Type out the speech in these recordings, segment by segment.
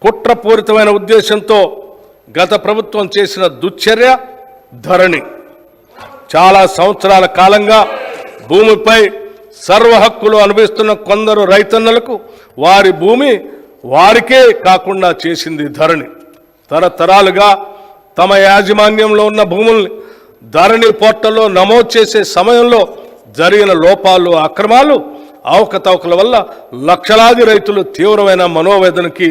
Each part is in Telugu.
కుట్రపూరితమైన ఉద్దేశంతో గత ప్రభుత్వం చేసిన దుశ్చర్య ధరణి. చాలా సంవత్సరాల కాలంగా భూమిపై సర్వ హక్కులు అనుభవిస్తున్న కొందరు రైతన్నలకు వారి భూమి వారికే కాకుండా చేసింది ధరణి. తరతరాలుగా తమ యాజమాన్యంలో ఉన్న భూముల్ని ధరణి పోర్టల్లో నమోదు చేసే సమయంలో జరిగిన లోపాలు, అక్రమాలు, అవకతవకల వల్ల లక్షలాది రైతులు తీవ్రమైన మనోవేదనకి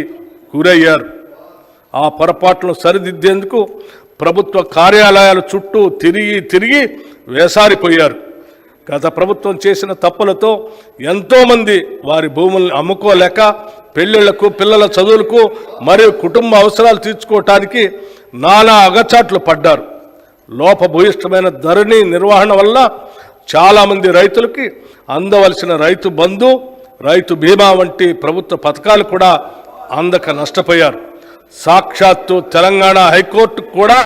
గురయ్యారు. ఆ పొరపాట్లను సరిదిద్దేందుకు ప్రభుత్వ కార్యాలయాల చుట్టూ తిరిగి వేసారిపోయారు. గత ప్రభుత్వం చేసిన తప్పులతో ఎంతోమంది వారి భూముల్ని అమ్ముకోలేక పెళ్లిళ్లకు, పిల్లల చదువులకు మరియు కుటుంబ అవసరాలు తీర్చుకోవటానికి నానా అగచాట్లు పడ్డారు. లోపభూయిష్టమైన ధరణి నిర్వహణ వల్ల చాలామంది రైతులకి అందవలసిన రైతు బంధు, రైతు బీమా వంటి ప్రభుత్వ పథకాలు కూడా అందక నష్టపోయారు. సాక్షాత్తు తెలంగాణ హైకోర్టు కూడా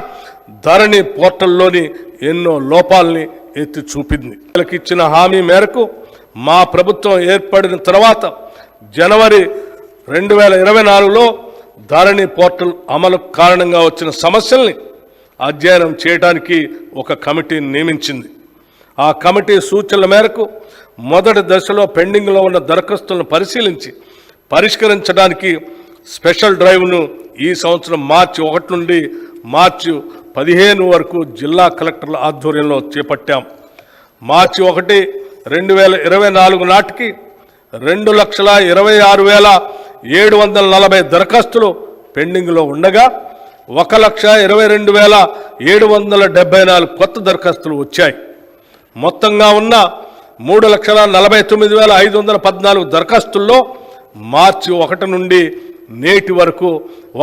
ధరణి పోర్టల్లోని ఎన్నో లోపాలని ఎత్తి చూపింది. ఇచ్చిన హామీ మేరకు మా ప్రభుత్వం ఏర్పడిన తర్వాత జనవరి 2024లో ధరణి పోర్టల్ అమలు కారణంగా వచ్చిన సమస్యల్ని అధ్యయనం చేయడానికి ఒక కమిటీని నియమించింది. ఆ కమిటీ సూచనల మేరకు మొదటి దశలో పెండింగ్లో ఉన్న దరఖాస్తులను పరిశీలించి పరిష్కరించడానికి స్పెషల్ డ్రైవ్ను ఈ సంవత్సరం మార్చి 1 నుండి మార్చి 15 వరకు జిల్లా కలెక్టర్ల ఆధ్వర్యంలో చేపట్టాం. మార్చి 1, 2024 నాటికి 2,26,740 దరఖాస్తులు పెండింగ్లో ఉండగా 1,22,774 కొత్త దరఖాస్తులు వచ్చాయి. మొత్తంగా ఉన్న 3,49,514 దరఖాస్తుల్లో మార్చి 1 నుండి నేటి వరకు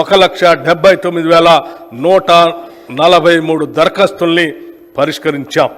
1,79,143 దరఖాస్తుల్ని పరిష్కరించాం.